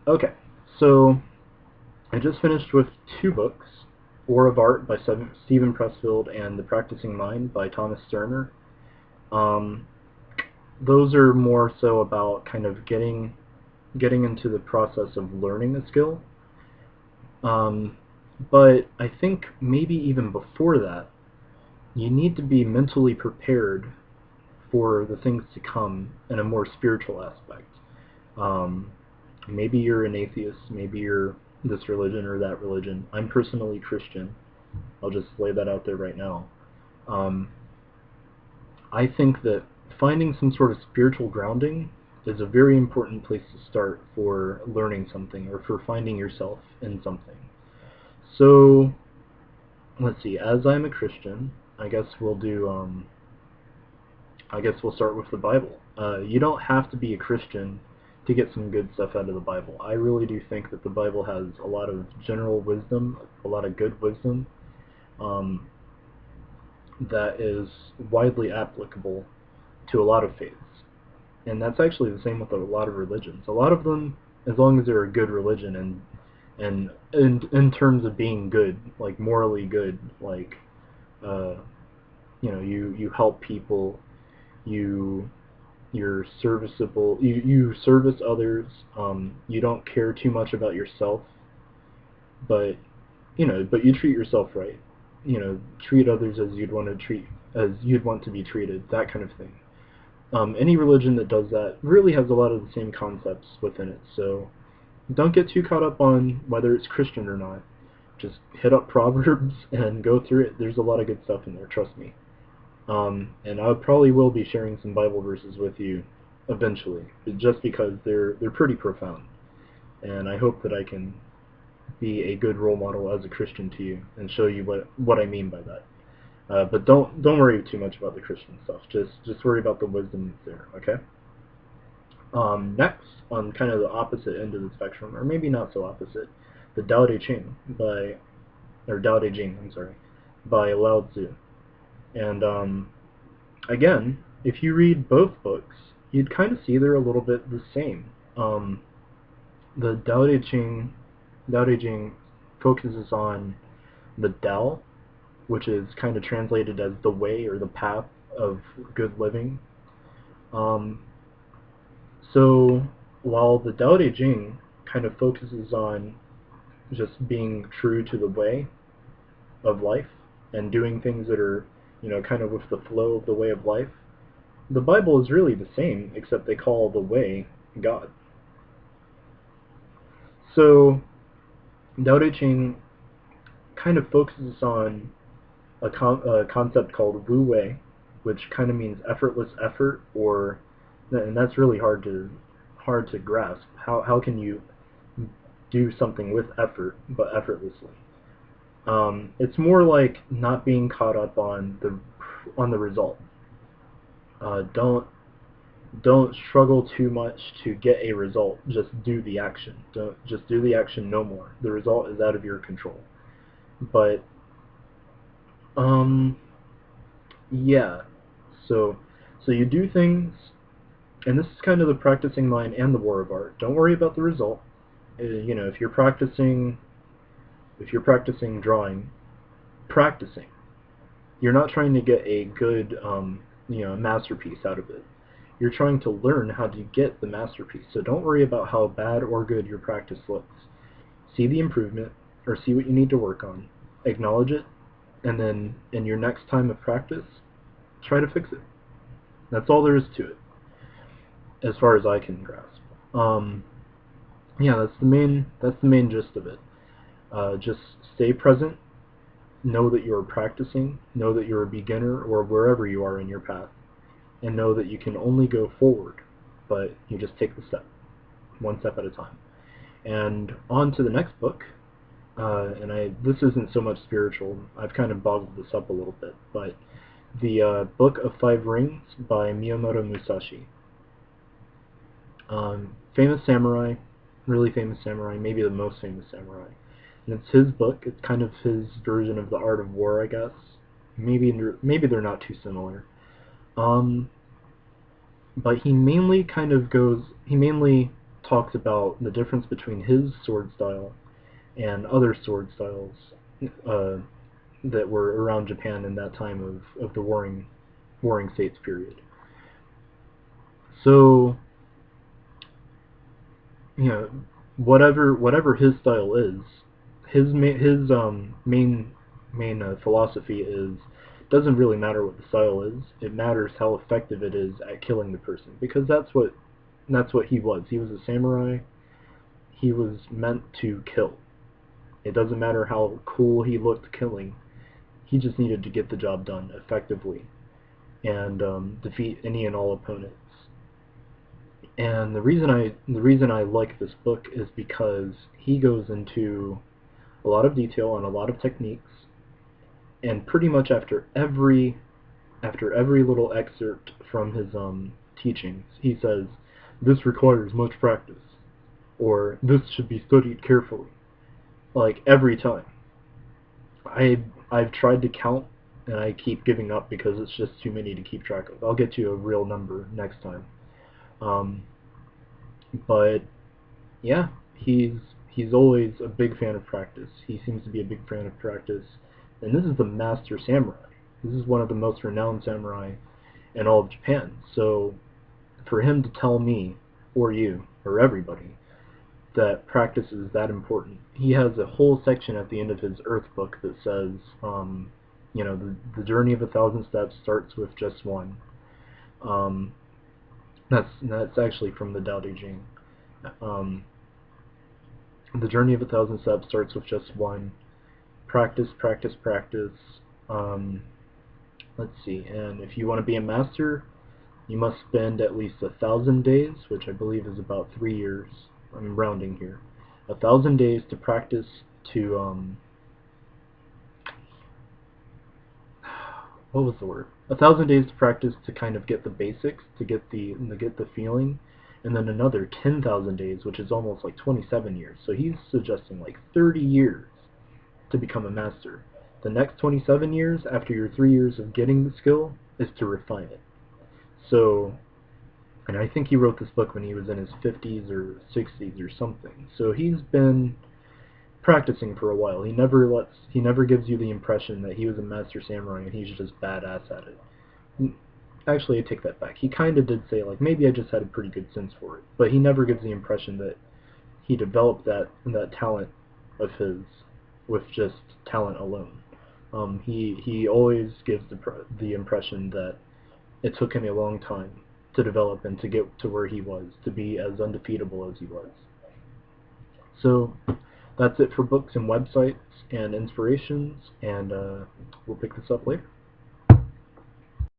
Okay, so I just finished with two books, War of Art by Stephen Pressfield and The Practicing Mind by Thomas Sterner. Um, those are more so about kind of getting into the process of learning a skill. Um, but I think maybe even before that, you need to be mentally prepared for the things to come in a more spiritual aspect. Um, maybe you're an atheist, maybe you're this religion or that religion. I'm personally Christian. I'll just lay that out there right now. Um, I think that finding some sort of spiritual grounding is a very important place to start for learning something or for finding yourself in something. So, let's see, as I'm a Christian, I guess we'll do, I guess we'll start with the Bible. You don't have to be a Christian to get some good stuff out of the Bible. I really do think that the Bible has a lot of general wisdom, a lot of good wisdom, um, that is widely applicable to a lot of faiths. And that's actually the same with a lot of religions. A lot of them, as long as they're a good religion and in terms of being good, like morally good, like uh, you help people, you you're serviceable, you service others, you don't care too much about yourself, but but you treat yourself right. Treat others as you'd want to be treated, that kind of thing. Any religion that does that really has a lot of the same concepts within it, so don't get too caught up on whether it's Christian or not. Just hit up Proverbs and go through it. There's a lot of good stuff in there, trust me. And I probably will be sharing some Bible verses with you eventually, just because they're pretty profound. And I hope that I can be a good role model as a Christian to you and show you what I mean by that. But don't worry too much about the Christian stuff. Just worry about the wisdom that's there. Okay. Next, on kind of the opposite end of the spectrum, or maybe not so opposite, the Tao Te Ching, I'm sorry, by Lao Tzu. And again, if you read both books, you'd kind of see they're a little bit the same. The Tao Te Ching focuses on the Tao, which is kind of translated as the way or the path of good living. Um, so while the Tao Te Ching kind of focuses on just being true to the way of life and doing things that are, kind of with the flow of the way of life, the Bible is really the same, except they call the way God. So Tao Te Ching kind of focuses on a concept called Wu Wei, which kind of means effortless effort, and that's really hard to grasp. How can you do something with effort but effortlessly? It's more like not being caught up on the result. Don't struggle too much to get a result. Just do the action. Don't just do the action, no more. The result is out of your control. But um, yeah. So so you do things, and this is kind of the practicing mind and the war of art. Don't worry about the result. If you're practicing drawing, practicing. You're not trying to get a good masterpiece out of it. You're trying to learn how to get the masterpiece. So don't worry about how bad or good your practice looks. See the improvement, or see what you need to work on. Acknowledge it, and then in your next time of practice, try to fix it. That's all there is to it, as far as I can grasp. Yeah, that's the main gist of it. Just stay present. Know that you're practicing. Know that you're a beginner or wherever you are in your path, and know that you can only go forward, but you just take the step, one step at a time. And on to the next book. This isn't so much spiritual. I've kind of boggled this up a little bit, but the Book of Five Rings by Miyamoto Musashi. Famous samurai, really famous samurai, maybe the most famous samurai. And it's his book. It's kind of his version of the art of war, I guess. Maybe they're not too similar. But he mainly talks about the difference between his sword style and other sword styles uh, that were around Japan in that time of the warring states period. So, you know, whatever his style is, his main philosophy is, doesn't really matter what the style is. It matters how effective it is at killing the person, because that's what he was. He was a samurai. He was meant to kill. It doesn't matter how cool he looked killing. He just needed to get the job done effectively and defeat any and all opponents. And the reason I like this book is because he goes into a lot of detail on a lot of techniques, and pretty much after every little excerpt from his teachings, he says, "This requires much practice," or "This should be studied carefully." Like every time. I've tried to count, and I keep giving up because it's just too many to keep track of. I'll get you a real number next time. Um, but yeah, he's always a big fan of practice. He seems to be a big fan of practice, and this is the master samurai. This is one of the most renowned samurai in all of Japan. So for him to tell me, or you, or everybody, that practice is that important. He has a whole section at the end of his Earth book that says, the journey of 1,000 steps starts with just one. Um, that's actually from the Tao Te Ching. The journey of 1,000 steps starts with just one. Practice, practice, practice. Let's see. And if you want to be a master, you must spend at least 1,000 days, which I believe is about 3 years. I'm rounding here. 1,000 days to practice to what was the word? 1,000 days to practice to kind of get the basics, to get the feeling, and then another 10,000 days, which is almost like 27 years. So he's suggesting like 30 years to become a master. The next 27 years, after your 3 years of getting the skill, is to refine it. So, and I think he wrote this book when he was in his 50s or 60s or something. So he's been practicing for a while. He never gives you the impression that he was a master samurai and he's just badass at it. Actually, I take that back. He kind of did say, like, maybe I just had a pretty good sense for it. But he never gives the impression that he developed that talent of his with just talent alone. He always gives the impression that it took him a long time to develop and to get to where he was, to be as undefeatable as he was. So that's it for books and websites and inspirations, and we'll pick this up later.